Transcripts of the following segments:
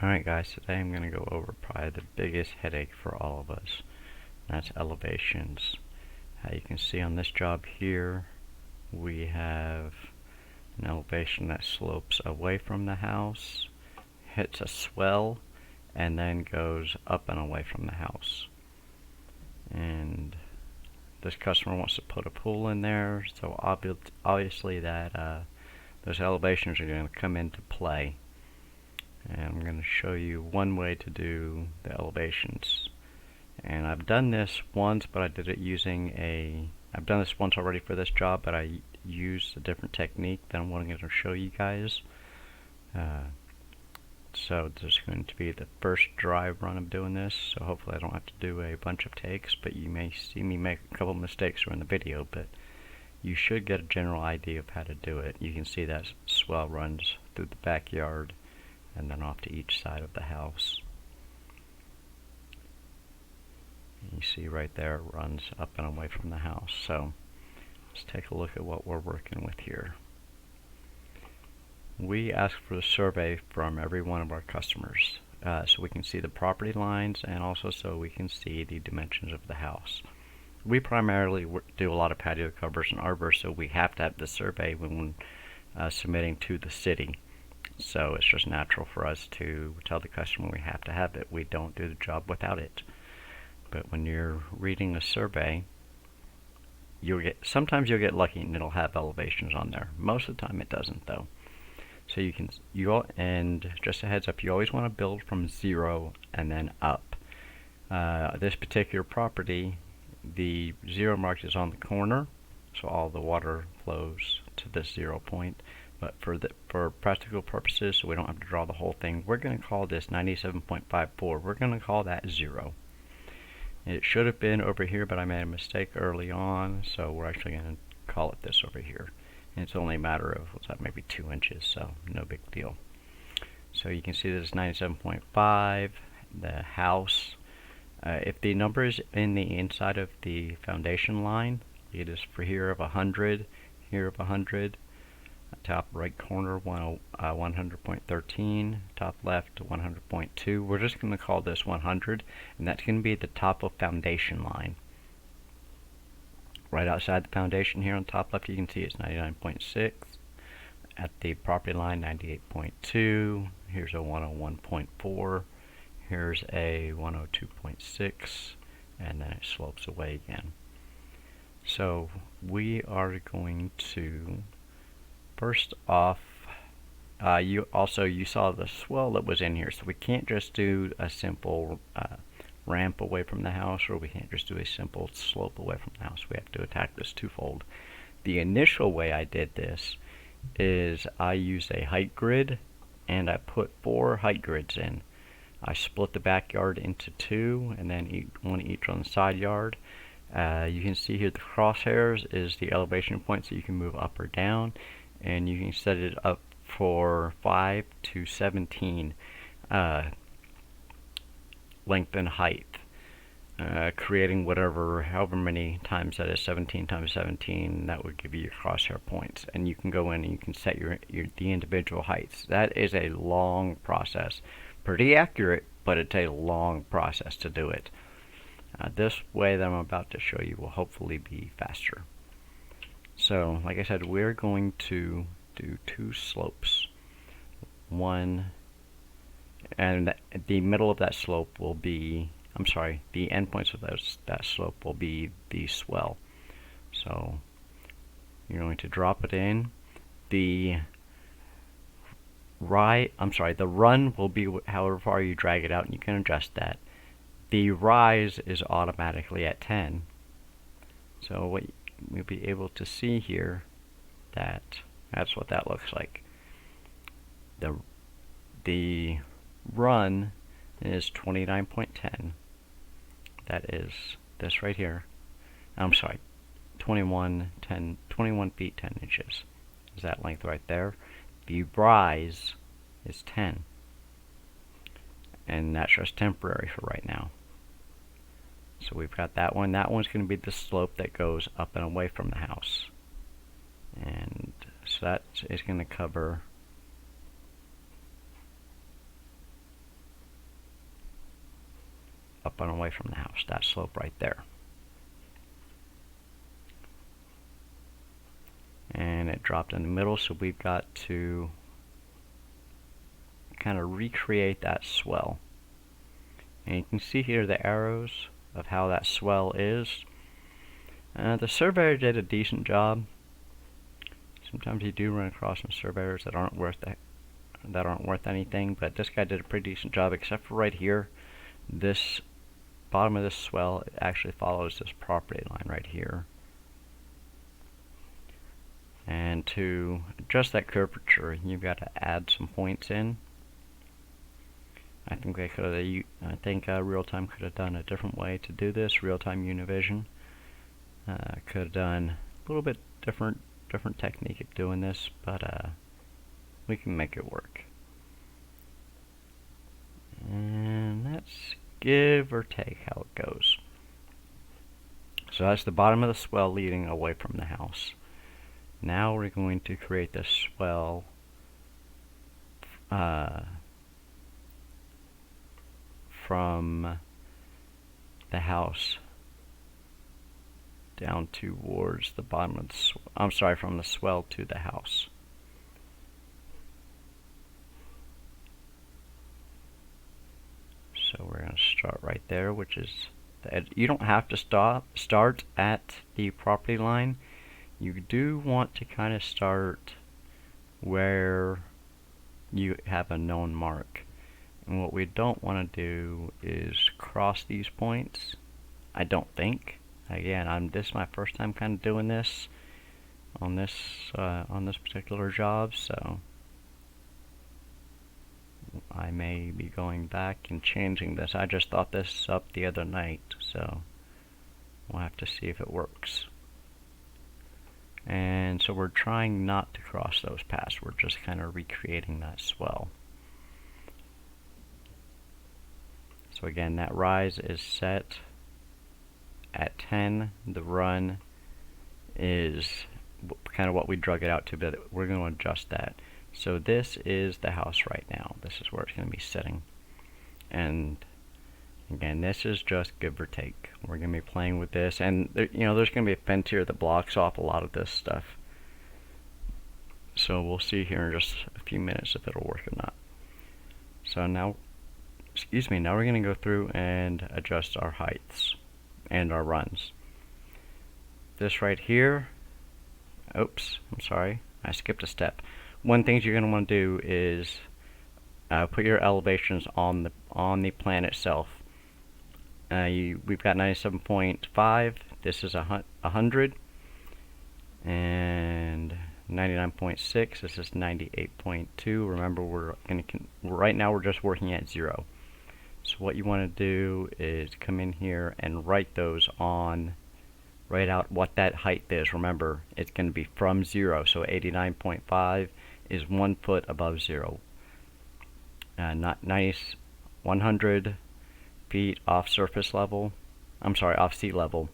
Alright guys, today I'm going to go over probably the biggest headache for all of us. That's elevations. You can see on this job here, we have an elevation that slopes away from the house, hits a swell, and then goes up and away from the house. And this customer wants to put a pool in there, so obviously that those elevations are going to come into play. And I'm going to show you one way to do the elevations. And I've done this once, but I did it using I've done this once already for this job, but I used a different technique that I'm going to show you guys. So this is going to be the first dry run of doing this, so hopefully I don't have to do a bunch of takes, but you may see me make a couple mistakes during the video, but you should get a general idea of how to do it. You can see that swell runs through the backyard and then off to each side of the house. You see right there it runs up and away from the house. So let's take a look at what we're working with here. We ask for a survey from every one of our customers so we can see the property lines and also so we can see the dimensions of the house. We primarily do a lot of patio covers and arbors, so we have to have the survey when submitting to the city. So it's just natural for us to tell the customer we have to have it. We don't do the job without it. But when you're reading a survey, sometimes you'll get lucky and it'll have elevations on there. Most of the time it doesn't though. So and just a heads up, you always want to build from 0 and then up. This particular property, the 0 mark is on the corner, so all the water flows to this 0 point. But for practical purposes, so we don't have to draw the whole thing, we're going to call this 97.54. We're going to call that 0. It should have been over here, but I made a mistake early on, so we're actually going to call it this over here. And it's only a matter of, what's that, maybe 2 inches, so no big deal. So you can see this is 97.5. The house, if the number is in the inside of the foundation line, it is for here of 100, here of 100. Top right corner 100.13, top left 100.2. We're just going to call this 100, and that's going to be the top of foundation line. Right outside the foundation here on top left, you can see it's 99.6. At the property line, 98.2. Here's a 101.4. Here's a 102.6, and then it slopes away again. So we are going to first off, you saw the swell that was in here, so we can't just do a simple ramp away from the house, or we can't just do a simple slope away from the house. We have to attack this twofold. The initial way I did this is I used a height grid, and I put 4 height grids in. I split the backyard into 2, and then one each on the side yard. You can see here the crosshairs is the elevation points that you can move up or down, and you can set it up for 5 to 17 length and height, creating however many times that is. 17 times 17, that would give you your crosshair points, and you can go in and you can set the individual heights. That is a long process, pretty accurate, but it's a long process to do it. This way that I'm about to show you will hopefully be faster. So, like I said, we're going to do 2 slopes. One, and the middle of that slope will be, the endpoints of that slope will be the swell. So, you're going to drop it in. The run will be however far you drag it out, and you can adjust that. The rise is automatically at 10. So what we'll be able to see here, that's what that looks like. The run is 29.10. That is this right here. 21 feet 10 inches is that length right there. The rise is 10, and that's just temporary for right now. So we've got that one. That one's going to be the slope that goes up and away from the house. And so that is going to cover up and away from the house, that slope right there. And it dropped in the middle, so we've got to kind of recreate that swell. And you can see here the arrows of how that swell is. The surveyor did a decent job. Sometimes you do run across some surveyors that aren't worth anything, but this guy did a pretty decent job, except for right here. This bottom of this swell actually follows this property line right here. And to adjust that curvature, you've got to add some points in. I think RealTime could have done a different way to do this. RealTime UVision could have done a little bit different technique of doing this, but we can make it work. And that's give or take how it goes. So that's the bottom of the swell leading away from the house. Now we're going to create the swell from the house down towards the bottom of the from the swell to the house. So we're going to start right there, which is you don't have to start at the property line. You do want to kind of start where you have a known mark. And what we don't want to do is cross these points. I don't think. Again, this is my first time kind of doing this on this particular job, so I may be going back and changing this. I just thought this up the other night, so we'll have to see if it works. And so we're trying not to cross those paths. We're just kind of recreating that swell. So again, that rise is set at 10. The run is kind of what we drug it out to, but we're going to adjust that. So this is the house right now. This is where it's going to be sitting. And again, this is just give or take. We're going to be playing with this, and there's going to be a fence here that blocks off a lot of this stuff. So we'll see here in just a few minutes if it'll work or not. So now we're going to go through and adjust our heights and our runs. This right here, oops, I'm sorry, I skipped a step. One thing you're going to want to do is put your elevations on the plan itself. We've got 97.5. This is 100, and 99.6. This is 98.2. Remember, right now we're just working at 0. So what you want to do is come in here and write out what that height is. Remember, it's going to be from 0. So 89.5 is 1 foot above 0. Not nice. 100 feet off surface level. Off sea level.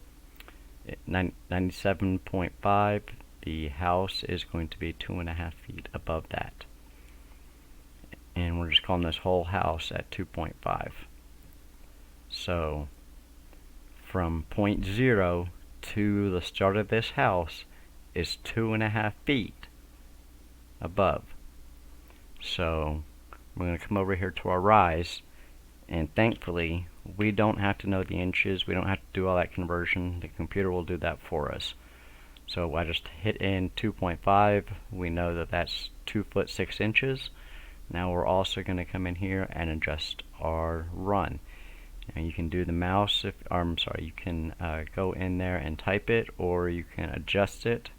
97.5. The house is going to be 2.5 feet above that. And we're just calling this whole house at 2.5. So from point 0 to the start of this house is 2.5 feet above. So we're going to come over here to our rise, and thankfully we don't have to know the inches. We don't have to do all that conversion. The computer will do that for us. So I just hit in 2.5. We know that that's 2 foot 6 inches. Now we're also going to come in here and adjust our run. And you can do the mouse, you can go in there and type it, or you can adjust it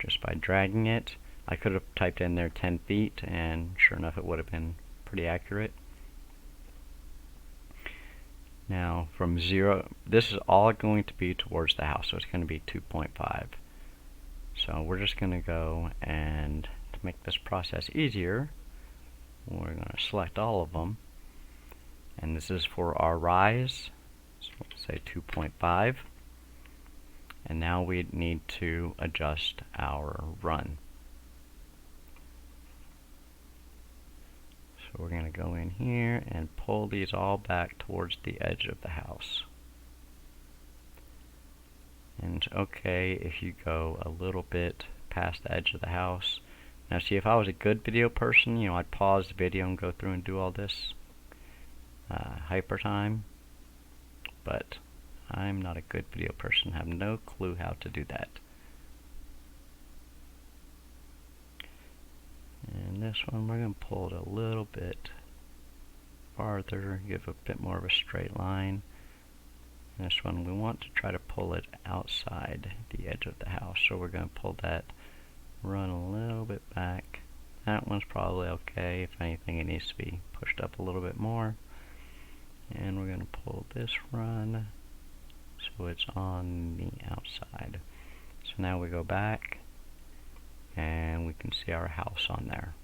just by dragging it. I could have typed in there 10 feet, and sure enough it would have been pretty accurate. Now from 0, this is all going to be towards the house, so it's going to be 2.5. So we're just going to go, and to make this process easier, we're going to select all of them, and this is for our rise, so we'll say 2.5, and now we need to adjust our run. So So we're going to go in here and pull these all back towards the edge of the house. And it's okay if you go a little bit past the edge of the house. Now see, if I was a good video person, you know, I'd pause the video and go through and do all this hyper time. But I'm not a good video person, have no clue how to do that. And this one we're going to pull it a little bit farther, give a bit more of a straight line. And this one we want to try to pull it outside the edge of the house, so we're going to pull that run a little bit back. That one's probably okay. If anything, it needs to be pushed up a little bit more. And we're going to pull this run so it's on the outside. So now we go back and we can see our house on there.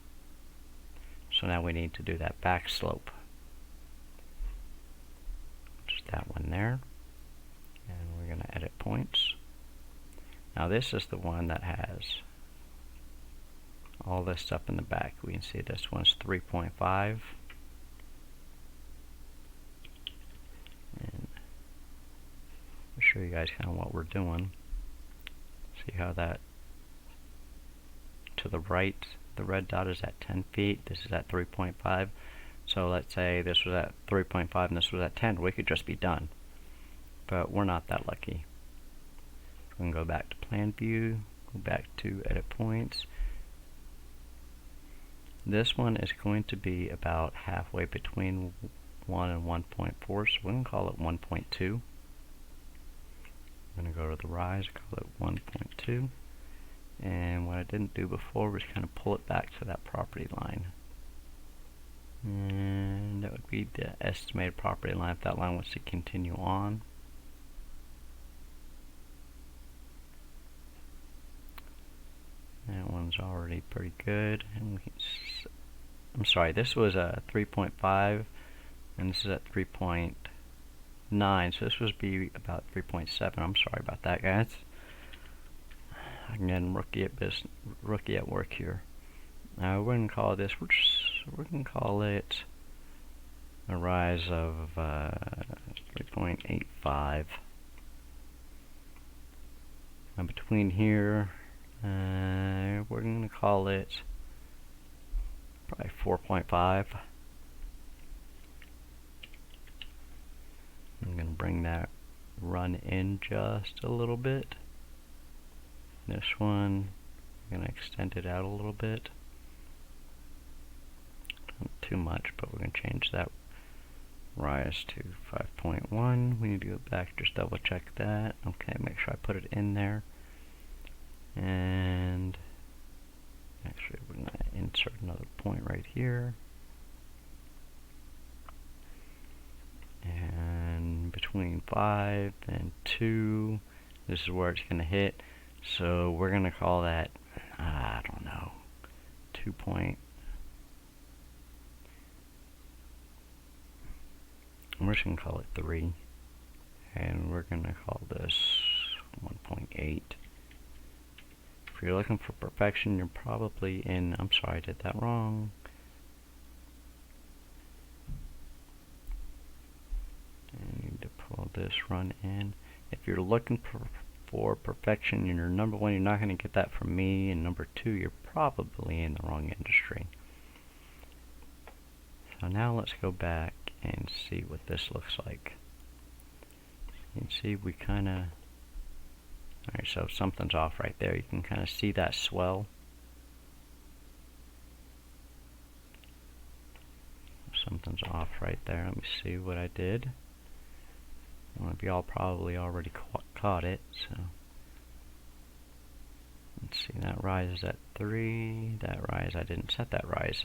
So now we need to do that back slope. Just that one there. And we're going to edit points. Now this is the one that has all this stuff in the back. We can see this one's 3.5. And I'll show you guys kind of what we're doing. See how that to the right, the red dot is at 10 feet. This is at 3.5. So let's say this was at 3.5 and this was at 10. We could just be done. But we're not that lucky. We can go back to plan view, go back to edit points. This one is going to be about halfway between 1 and 1.4, so we can call it 1.2. I'm going to go to the rise, call it 1.2. And what I didn't do before was kind of pull it back to that property line. And that would be the estimated property line if that line wants to continue on. That one's already pretty good. And I'm sorry, this was a 3.5 and this is at 3.9, so this would be about 3.7. I'm sorry about that, guys. Again, rookie at work here. We're gonna call this. We're gonna call it a rise of 3.85. And between here, we're gonna call it probably 4.5. I'm gonna bring that run in just a little bit. This one, I'm going to extend it out a little bit. Not too much, but we're going to change that rise to 5.1. We need to go back, just double check that. Okay, make sure I put it in there. And actually, we're going to insert another point right here. And between 5 and 2, this is where it's going to hit. So we're going to call that, I don't know, 2 point. We're just going to call it 3. And we're going to call this 1.8. If you're looking for perfection, you're probably in, I'm sorry, I did that wrong. I need to pull this run in. If you're looking for perfection in your number one, you're not going to get that from me, and number two, you're probably in the wrong industry. So now let's go back and see what this looks like. You can see we kind of, alright, so something's off right there. You can kind of see that swell. Something's off right there. Let me see what I did. One of y'all probably already caught it, so let's see, that rise is at 3, that rise, I didn't set that rise.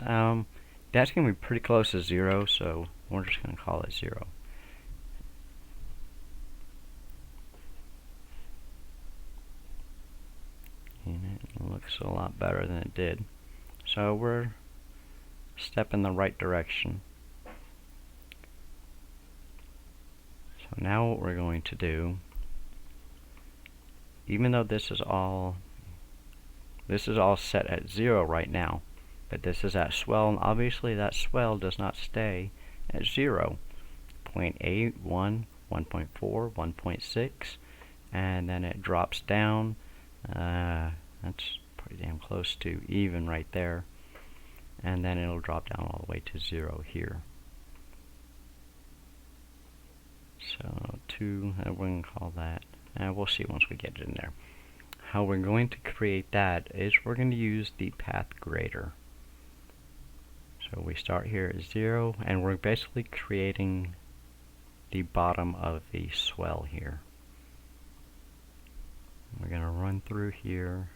That's going to be pretty close to 0, so we're just going to call it 0. And it looks a lot better than it did. So we're a step in the right direction. So now what we're going to do, even though this is all set at 0 right now, but this is at swell, and obviously that swell does not stay at 0. 0.8, 1, 1.4, 1.6, and then it drops down. That's pretty damn close to even right there, and then it'll drop down all the way to 0 here. So 2, we're going to call that, and we'll see once we get it in there. How we're going to create that is we're going to use the path grader. So we start here at 0, and we're basically creating the bottom of the swell here. We're going to run through here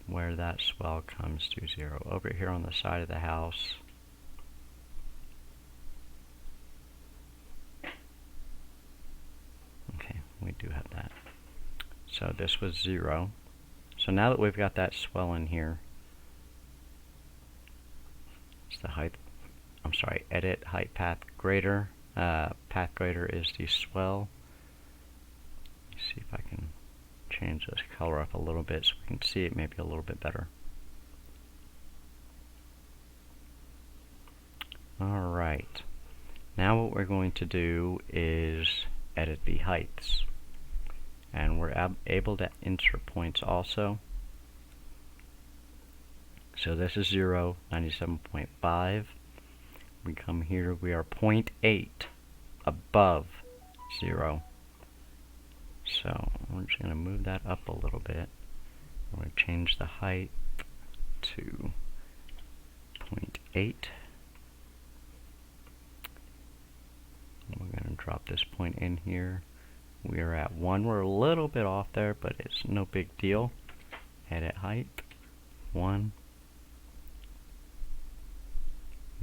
where that swell comes to 0. Over here on the side of the house, okay, we do have that. So this was 0. So now that we've got that swell in here, it's the height, I'm sorry, edit height path grader. Path grader is the swell. Let's see if I can change this color up a little bit so we can see it maybe a little bit better. Alright, now what we're going to do is edit the heights, and we're able to insert points also. So this is 0, 97.5. We come here, we are 0.8 above 0. So we're just going to move that up a little bit. We're going to change the height to 0.8. We're going to drop this point in here. We are at 1. We're a little bit off there, but it's no big deal. Edit height, 1.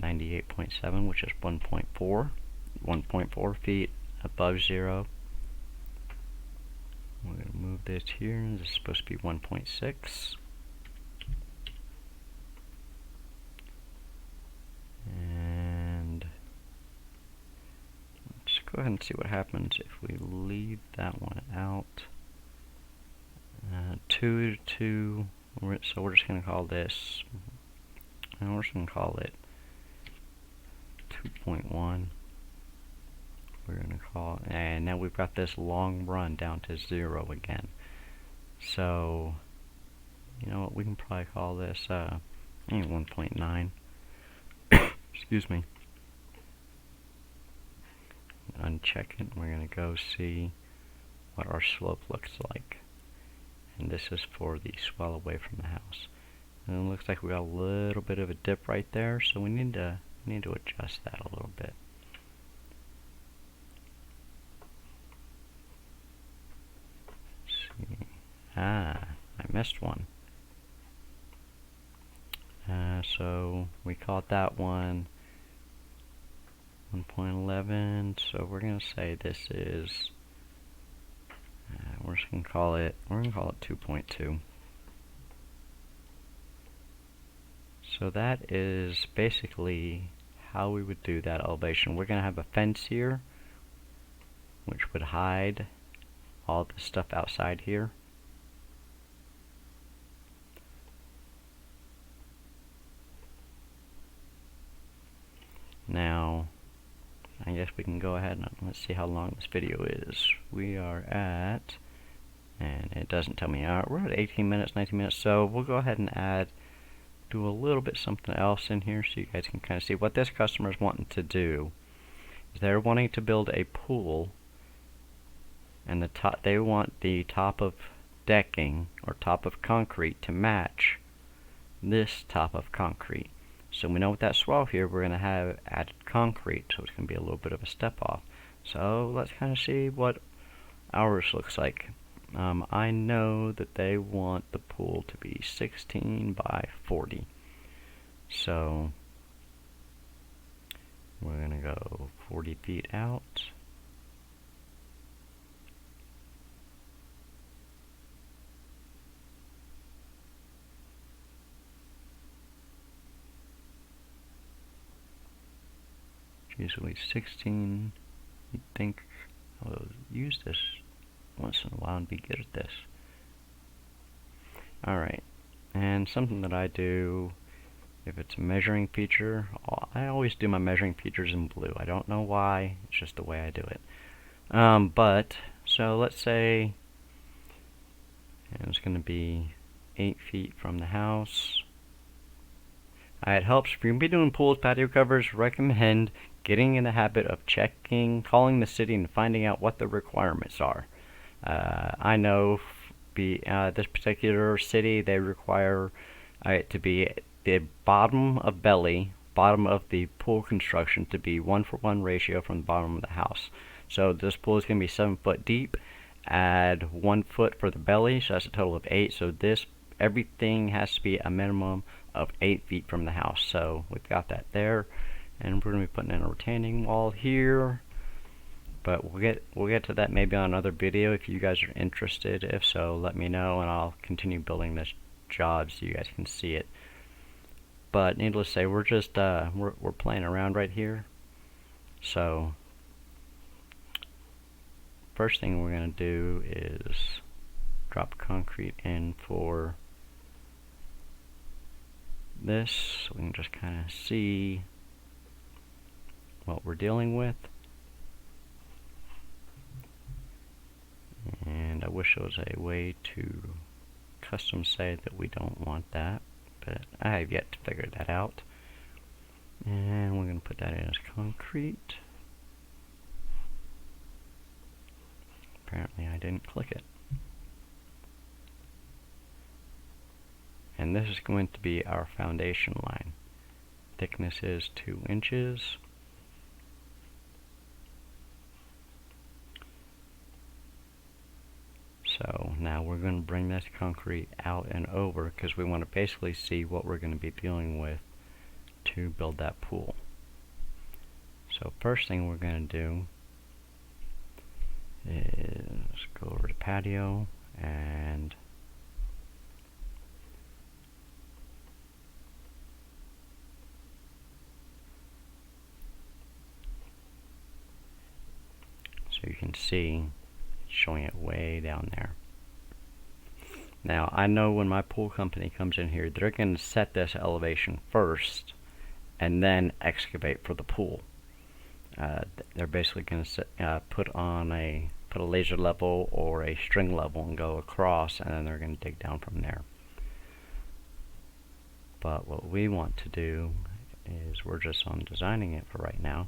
98.7, which is 1.4 feet above 0. We're going to move this here. This is supposed to be 1.6. And let's go ahead and see what happens if we leave that one out. 2 to 2. So we're just going to call this, and we're just going to call it 2.1. We're going to call, and now we've got this long run down to 0 again. So, you know what, we can probably call this 1.9. Excuse me. Uncheck it. We're going to go see what our slope looks like. And this is for the swell away from the house. And it looks like we got a little bit of a dip right there, so we need to adjust that a little bit. Let's see. I missed one. So we called that one 1.11. So we're gonna say this is. We're just gonna call it. We're gonna call it 2.2. So that is basically how we would do that elevation. We're going to have a fence here, which would hide all the stuff outside here. Now, I guess we can go ahead and let's see how long this video is. We are at, and it doesn't tell me, we're at 18 minutes, 19 minutes, so we'll go ahead and do a little bit something else in here so you guys can kind of see what this customer is wanting to do. They're wanting to build a pool, and they want the top of decking or top of concrete to match this top of concrete. So we know with that swell here we're going to have added concrete, so it's going to be a little bit of a step off. So let's kind of see what ours looks like. I know that they want the pool to be 16 by 40. So we're going to go 40 feet out. It's usually 16. You'd think I'll use this once in a while and be good at this. Alright, And something that I do, if it's a measuring feature, I always do my measuring features in blue. I don't know why, it's just the way I do it. So let's say it's going to be 8 feet from the house. It helps if you're going to be doing pools, patio covers, recommend getting in the habit of calling the city and finding out what the requirements are. I know this particular city, they require it to be the bottom of the pool construction to be 1-for-1 ratio from the bottom of the house. So this pool is going to be 7 foot deep. Add 1 foot for the belly, so that's a total of 8. So everything has to be a minimum of 8 feet from the house. So we've got that there, and we're going to be putting in a retaining wall here. But we'll get to that maybe on another video if you guys are interested. If so, let me know, and I'll continue building this job so you guys can see it. But needless to say, we're just we're playing around right here. So first thing we're going to do is drop concrete in for this, so we can just kind of see what we're dealing with. And I wish there was a way to custom say that we don't want that, but I have yet to figure that out. And we're going to put that in as concrete. Apparently I didn't click it. And this is going to be our foundation line. Thickness is 2 inches. So now we're going to bring this concrete out and over because we want to basically see what we're going to be dealing with to build that pool. So first thing we're going to do is go over to patio and so you can see showing it way down there. Now I know when my pool company comes in here, they're going to set this elevation first and then excavate for the pool. They're basically going to put a laser level or a string level and go across, and then they're going to dig down from there. But what we want to do is we're just on designing it for right now.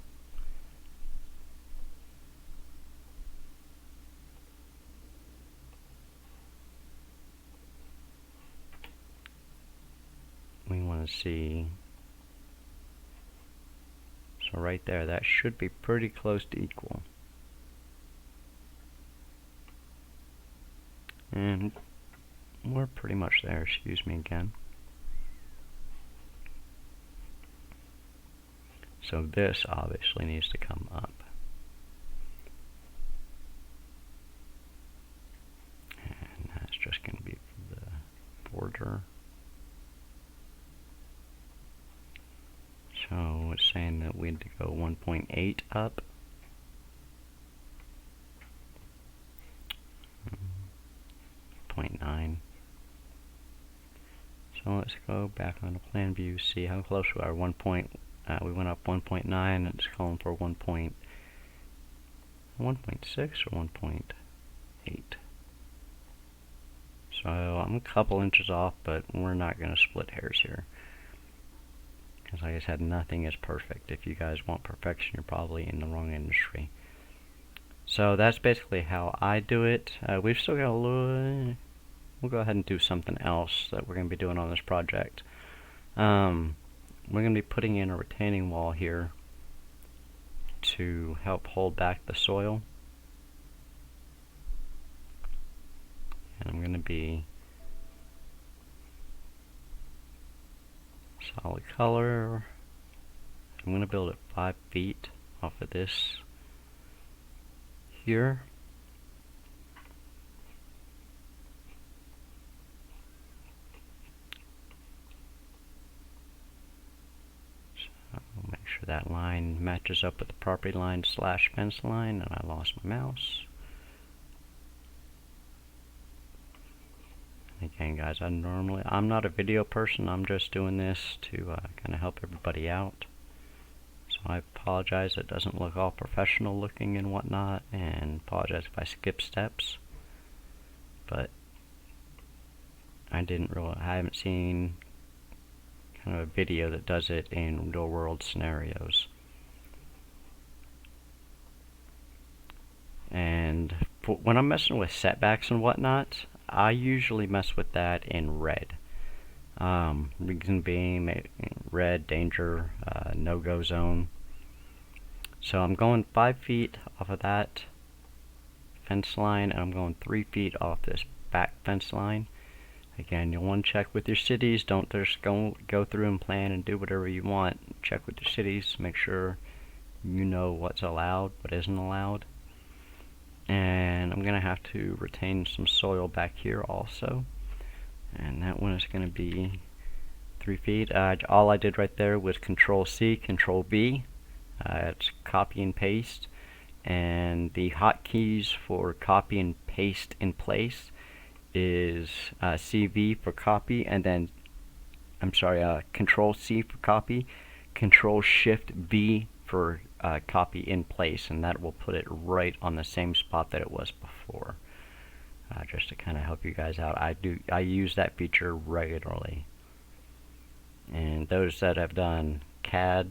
We want to see, so right there, that should be pretty close to equal. And we're pretty much there, excuse me again. So this obviously needs to come up. And that's just going to be the border. So it's saying that we need to go 1.8 up. 0.9. So let's go back on the plan view, see how close we are. We went up 1.9. It's calling for 1.6 or 1.8. So I'm a couple inches off, but we're not going to split hairs here. Because like I said, nothing is perfect. If you guys want perfection, you're probably in the wrong industry. So that's basically how I do it. We've still got a little... We'll go ahead and do something else that we're going to be doing on this project. We're going to be putting in a retaining wall here to help hold back the soil. And I'm going to be solid color. I'm going to build it 5 feet off of this here. So make sure that line matches up with the property line / fence line, and I lost my mouse. Again, saying, guys, I'm not a video person. I'm just doing this to kind of help everybody out. So I apologize it doesn't look all professional looking and whatnot, and apologize if I skip steps. But I haven't seen kind of a video that does it in real world scenarios. And when I'm messing with setbacks and whatnot, I usually mess with that in red. Reason being, red, danger, no-go zone. So I'm going 5 feet off of that fence line, and I'm going 3 feet off this back fence line. Again, you'll want to check with your cities. Don't just go through and plan and do whatever you want. Check with your cities. Make sure you know what's allowed, what isn't allowed. And I'm going to have to retain some soil back here also. And that one is going to be 3 feet. All I did right there was Control-C, Control-V. It's copy and paste. And the hotkeys for copy and paste in place is CV for copy, and then Control-C for copy, Control-Shift-V for copy in place, and that will put it right on the same spot that it was before. Just to kind of help you guys out, I use that feature regularly. And those that have done CAD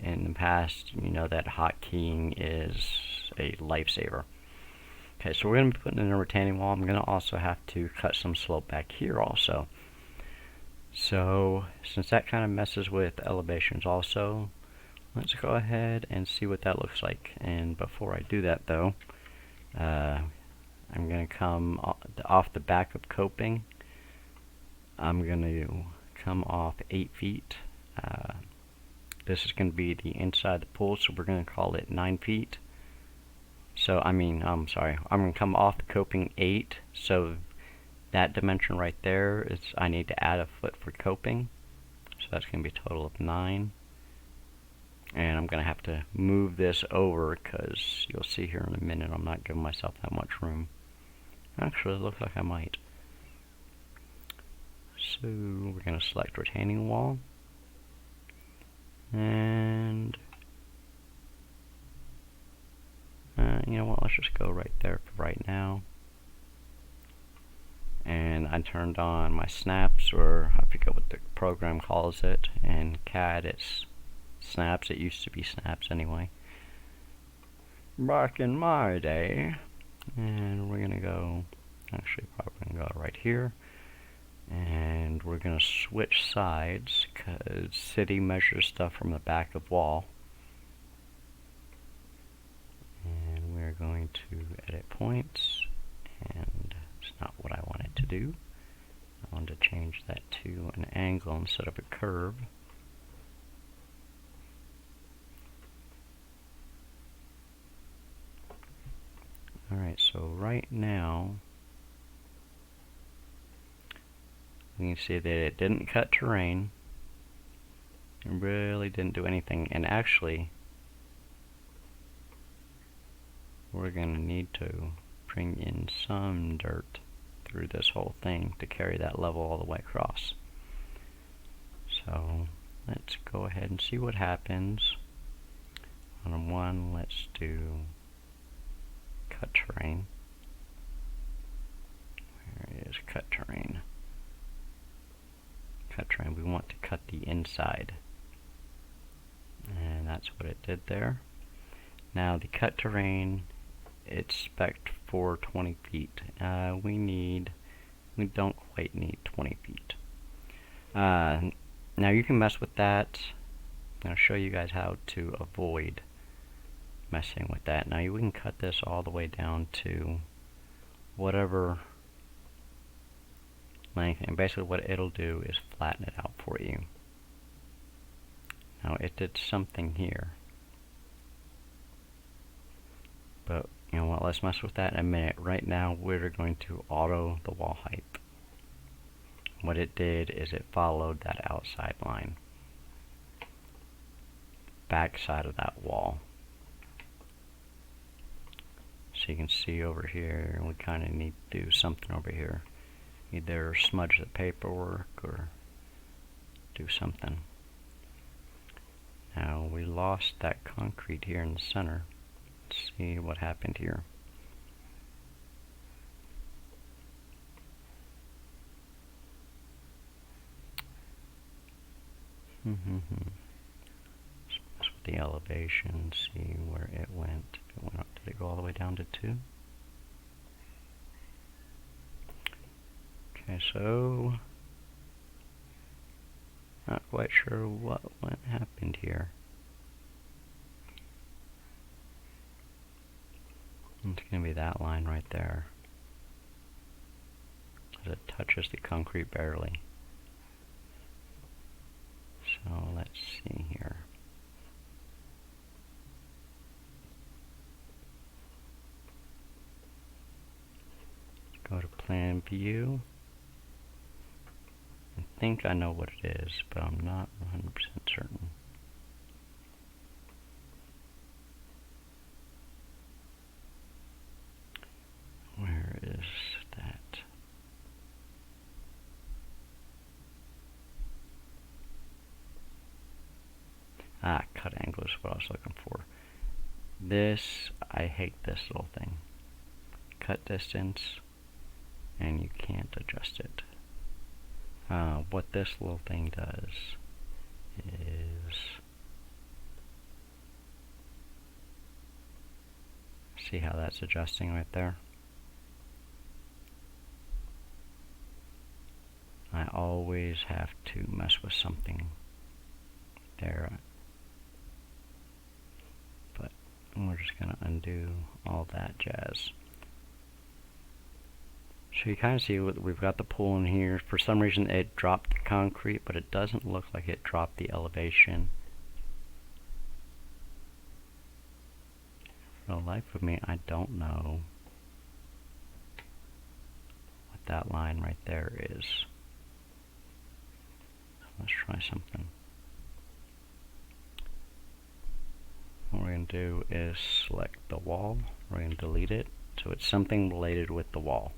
in the past, you know that hotkeying is a lifesaver. Okay, so we're going to be putting in a retaining wall. I'm going to also have to cut some slope back here also. So since that kind of messes with elevations also, let's go ahead and see what that looks like. And before I do that though, I'm going to come off the back of coping. I'm going to come off 8 feet. This is going to be the inside of the pool, so we're going to call it 9 feet. So I'm going to come off the coping 8, so that dimension right there is, I need to add a foot for coping, so that's going to be a total of 9. And I'm going to have to move this over because you'll see here in a minute I'm not giving myself that much room. Actually, it looks like I might. So we're going to select retaining wall, and you know what, let's just go right there for right now. And I turned on my snaps, or I forget what the program calls it. In CAD it's snaps. It used to be snaps anyway, back in my day. And we're gonna go, actually probably gonna go right here, and we're gonna switch sides because city measures stuff from the back of wall. And we're going to edit points, and it's not what I wanted to do. I wanted to change that to an angle instead of a curve. Alright, so right now you can see that it didn't cut terrain. It really didn't do anything, and actually we're going to need to bring in some dirt through this whole thing to carry that level all the way across. So let's go ahead and see what happens. On one, let's do cut terrain. Where is cut terrain? Cut terrain, we want to cut the inside. And that's what it did there. Now the cut terrain, it's spec'd for 20 feet. We don't quite need 20 feet. Now you can mess with that. I'm going to show you guys how to avoid messing with that. Now we can cut this all the way down to whatever length, and basically what it'll do is flatten it out for you. Now it did something here, but you know what, let's mess with that in a minute. Right now we're going to auto the wall height. What it did is it followed that outside line, back side of that wall. So you can see over here, we kind of need to do something over here. either smudge the paperwork or do something. Now we lost that concrete here in the center. Let's see what happened here. Let's mess with the elevation, see where it went. It went up. Did it go all the way down to 2? Okay, so not quite sure what happened here. It's going to be that line right there, as it touches the concrete barely. So let's see here. Let's go to plan view. I think I know what it is, but I'm not 100% certain. Where is that? Cut angle is what I was looking for. This, I hate this little thing. Cut distance, and you can't adjust it. What this little thing does is, see how that's adjusting right there? I always have to mess with something there, but we're just going to undo all that jazz. So you kind of see we've got the pool in here. For some reason it dropped the concrete, but it doesn't look like it dropped the elevation. For the life of me, I don't know what that line right there is. Let's try something. What we're going to do is select the wall. We're going to delete it, so it's something related with the wall.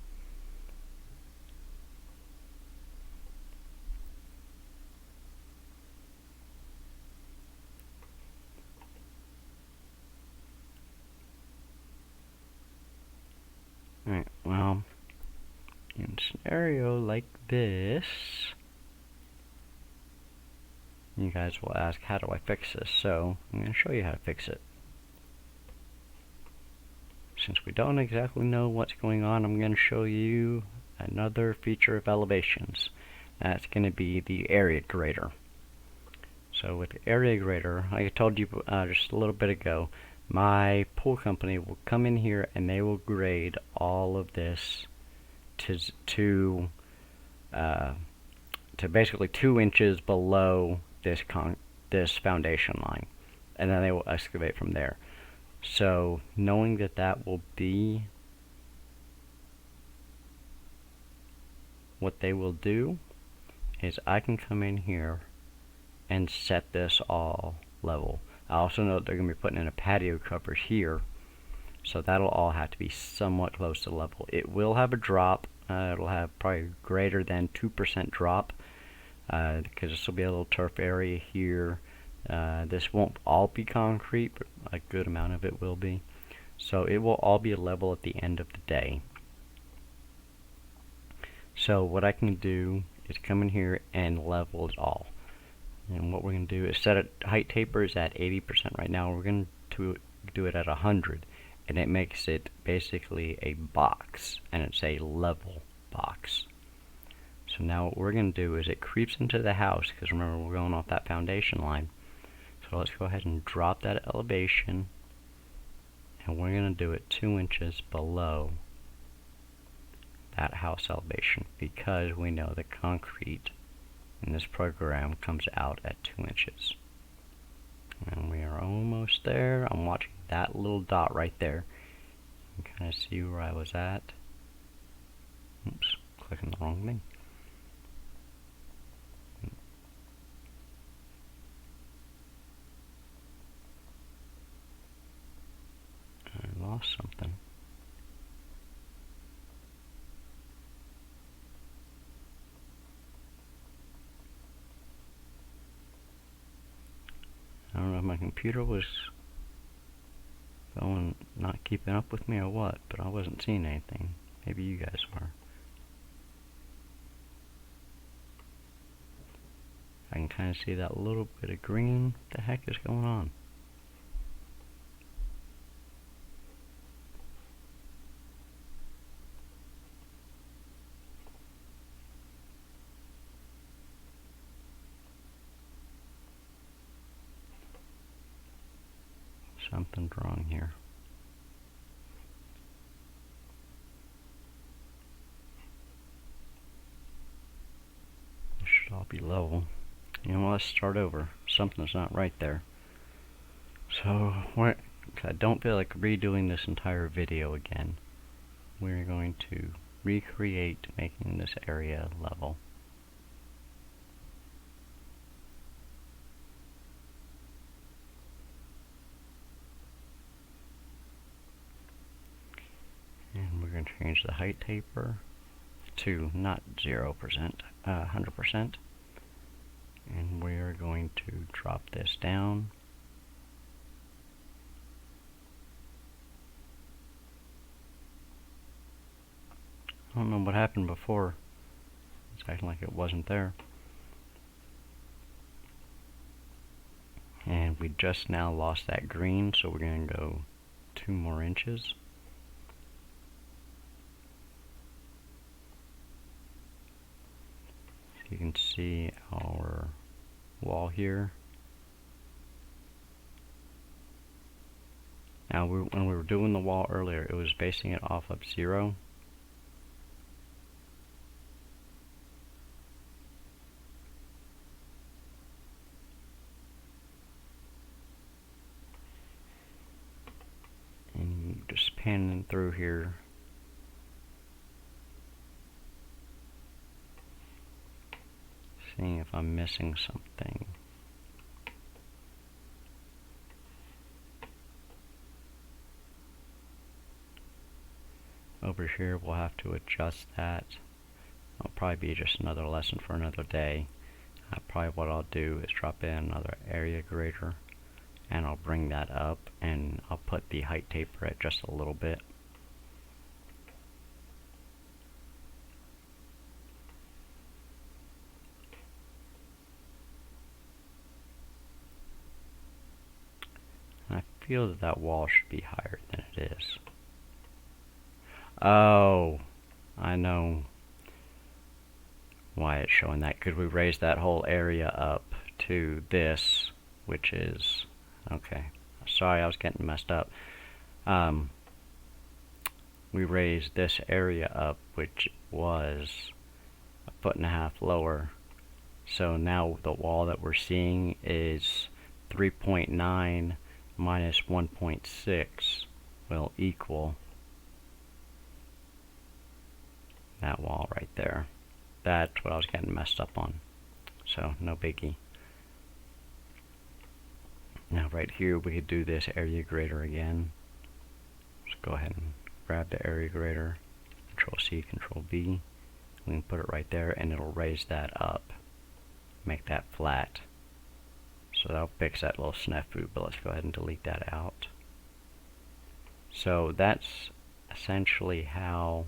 Alright, well, in a scenario like this, you guys will ask, how do I fix this? So I'm going to show you how to fix it. Since we don't exactly know what's going on, I'm going to show you another feature of elevations. That's going to be the area grader. So with the area grader, like I told you just a little bit ago, my pool company will come in here and they will grade all of this to basically 2 inches below this foundation line, and then they will excavate from there. So knowing that that will be what they will do, is I can come in here and set this all level. I also know that they're going to be putting in a patio cover here, so that'll all have to be somewhat close to level. It will have a drop. It'll have probably greater than 2% drop, because this will be a little turf area here. This won't all be concrete, but a good amount of it will be. So it will all be level at the end of the day. So what I can do is come in here and level it all. And what we're going to do is set it, height taper is at 80% right now. We're going to do it at 100, and it makes it basically a box, and it's a level box. So now what we're going to do is it creeps into the house, because remember we're going off that foundation line. So let's go ahead and drop that elevation, and we're going to do it 2 inches below that house elevation, because we know the concrete in this program comes out at 2 inches. And we are almost there. I'm watching that little dot right there. You can kind of see where I was at. Oops, clicking the wrong thing. I lost something. my computer was going, not keeping up with me or what, but I wasn't seeing anything. Maybe you guys were. I can kind of see that little bit of green. What the heck is going on? Something's wrong here. This should all be level. You know, let's start over. Something's not right there. So, I don't feel like redoing this entire video again. We're going to recreate making this area level. And we're going to change the height taper to not 0%, 100%. And we are going to drop this down. I don't know what happened before. It's acting like it wasn't there. And we just now lost that green, so we're going to go 2 more inches. So you can see our wall here. Now, when we were doing the wall earlier, it was basing it off of 0. And just panning through here. Seeing if I'm missing something. Over here we'll have to adjust that. It'll probably be just another lesson for another day. Probably what I'll do is drop in another area grader, and I'll bring that up, and I'll put the height taper at just a little bit. I feel that that wall should be higher than it is. Oh, I know why it's showing that, because we raised that whole area up to this, which is, okay, sorry, I was getting messed up. We raised this area up, which was 1.5 feet lower, so now the wall that we're seeing is 3.9 minus 1.6 will equal that wall right there. That's what I was getting messed up on. So, no biggie. Now right here we could do this area grader again. Just go ahead and grab the area grader, Control C, Control V. We can put it right there and it'll raise that up. Make that flat. So that'll fix that little snafu, but let's go ahead and delete that out. So that's essentially how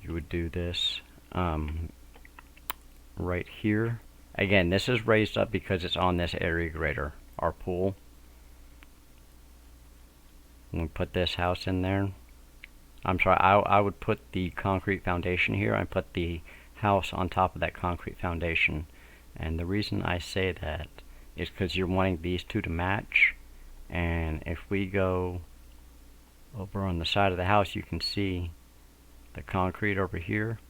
you would do this. Right here, again, this is raised up because it's on this area grader, our pool. When we put this house in there, I'm sorry, I would put the concrete foundation here. I put the house on top of that concrete foundation, and the reason I say that is because you're wanting these two to match. And if we go over on the side of the house, you can see the concrete over here.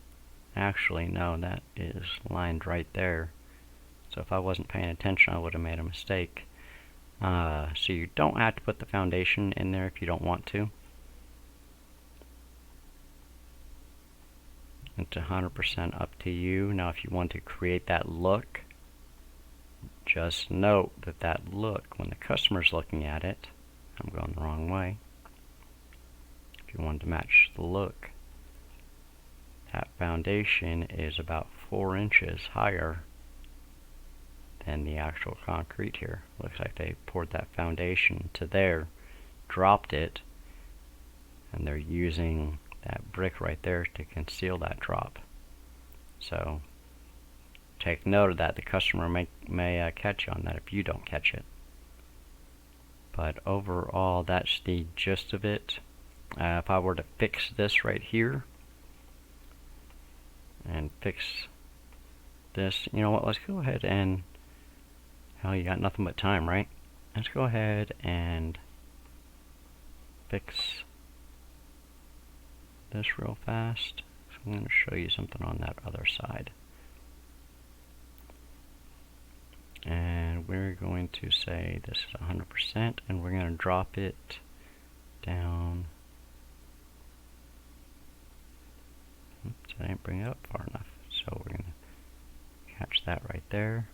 Actually, no, that is lined right there. So if I wasn't paying attention, I would have made a mistake. So you don't have to put the foundation in there if you don't want to. It's 100% up to you. Now if you want to create that look, just note that that look, when the customer's looking at it, I'm going the wrong way. If you want to match the look, that foundation is about 4 inches higher than the actual concrete here. Looks like they poured that foundation to there, dropped it, and they're using that brick right there to conceal that drop. So take note of that. The customer may catch you on that if you don't catch it. But overall, that's the gist of it. If I were to fix this right here and fix this, you know what, let's go ahead and, hell, you got nothing but time, right? Let's go ahead and fix this real fast. So I'm going to show you something on that other side. And we're going to say this is 100%, and we're going to drop it down. Oops, I didn't bring it up far enough. So we're going to catch that right there.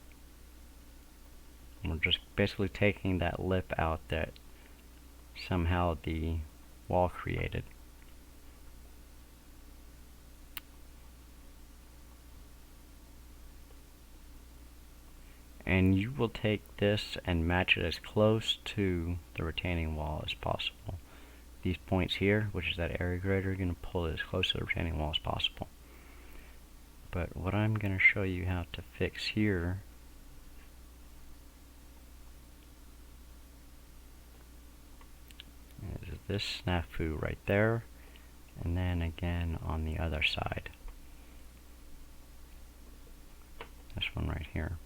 And we're just basically taking that lip out that somehow the wall created. And you will take this and match it as close to the retaining wall as possible. These points here, which is that area grader, you're going to pull it as close to the retaining wall as possible. But what I'm going to show you how to fix here is this snafu right there, and then again on the other side. This one right here.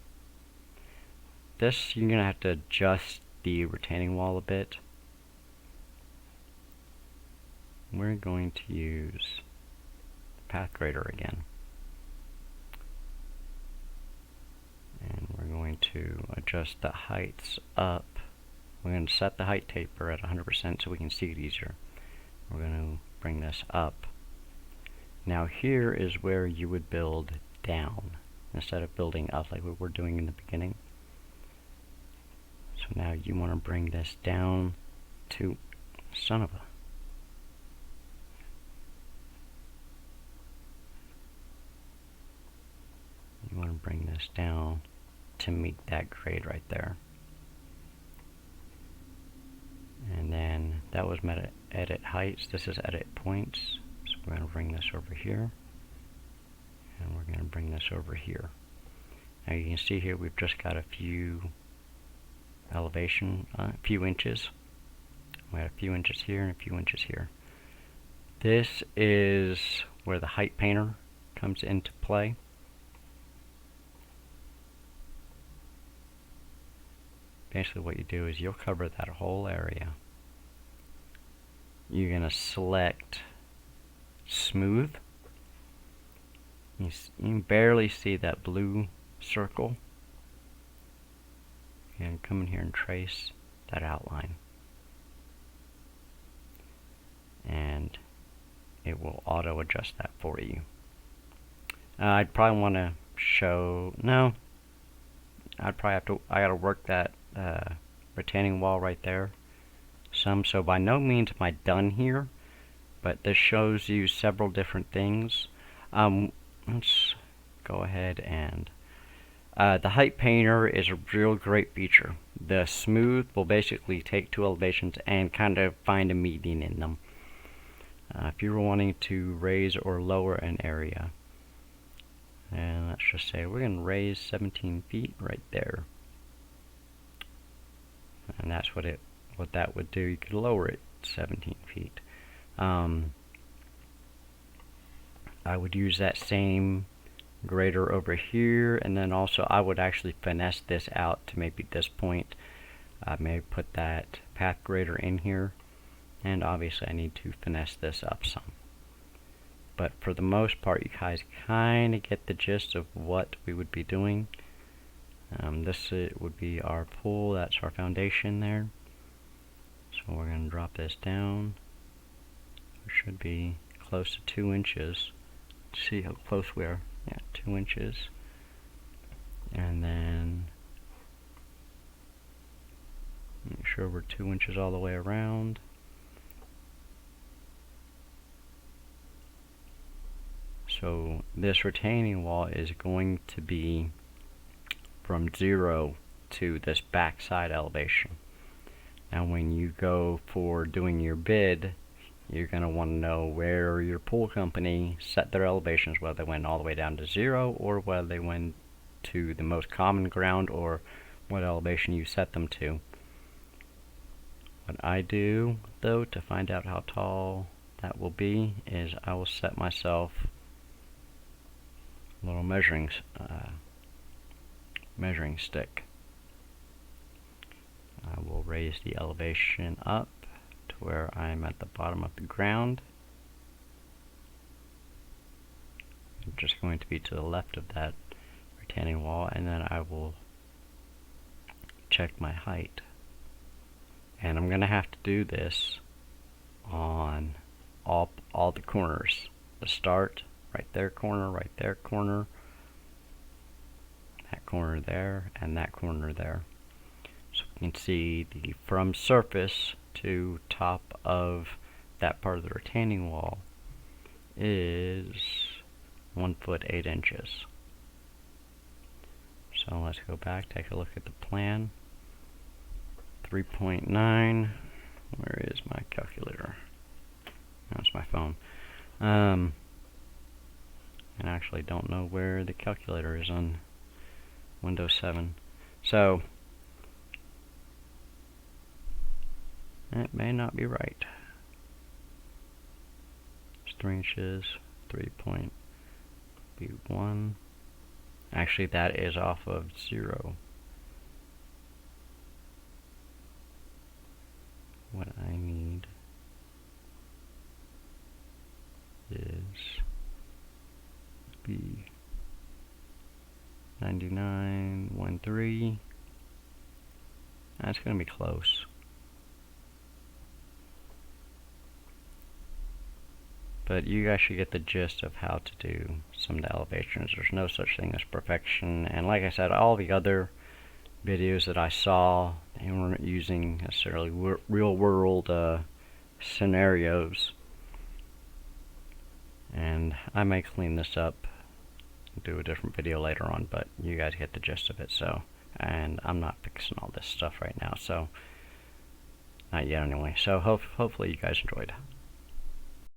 This, you're going to have to adjust the retaining wall a bit. We're going to use the path grader again. And we're going to adjust the heights up. We're going to set the height taper at 100% so we can see it easier. We're going to bring this up. Now here is where you would build down instead of building up like we were doing in the beginning. So now you want to bring this down to, son of a. You want to bring this down to meet that grade right there. And then that was edit heights. This is edit points. So we're going to bring this over here. And we're going to bring this over here. Now you can see here we've just got a few elevation, a few inches. We have a few inches here and a few inches here. This is where the height painter comes into play. Basically what you do is you'll cover that whole area. You're going to select smooth. You can barely see that blue circle. And come in here and trace that outline. And it will auto adjust that for you. I'd probably want to show, no, I'd probably have to, I gotta work that retaining wall right there some. So by no means am I done here, but this shows you several different things. Let's go ahead and the height painter is a real great feature. The smooth will basically take two elevations and kind of find a median in them. If you're wanting to raise or lower an area, and let's just say we're going to raise 17 feet right there, and that's what that would do. You could lower it 17 feet. I would use that same grader over here, and then also I would actually finesse this out to maybe this point. I may put that path grader in here, and obviously I need to finesse this up some. But for the most part, you guys kind of get the gist of what we would be doing. This would be our pool. That's our foundation there. So we're going to drop this down. It should be close to 2 inches. See how close we are. Yeah, 2 inches. And then make sure we're 2 inches all the way around. So this retaining wall is going to be from 0 to this backside elevation. Now when you go for doing your bid, you're going to want to know where your pool company set their elevations, whether they went all the way down to 0 or whether they went to the most common ground or what elevation you set them to. What I do though to find out how tall that will be is I will set myself a little measuring stick. I will raise the elevation up to where I'm at the bottom of the ground. I'm just going to be to the left of that retaining wall, and then I will check my height. And I'm going to have to do this on all the corners. The start, right there corner, that corner there, and that corner there. So you can see the from surface to top of that part of the retaining wall is 1 foot 8 inches. So let's go back, take a look at the plan. 3.9. Where is my calculator? That's my phone. And I actually don't know where the calculator is on Windows 7. So it may not be right. It's 3 inches, 3.1. Actually, that is off of 0. What I need is be 99.13. That's going to be close. But you guys should get the gist of how to do some of the elevations. There's no such thing as perfection. And like I said, all the other videos that I saw, they weren't using necessarily real world scenarios. And I may clean this up and do a different video later on, but you guys get the gist of it. So, and I'm not fixing all this stuff right now, so not yet anyway. So hopefully you guys enjoyed.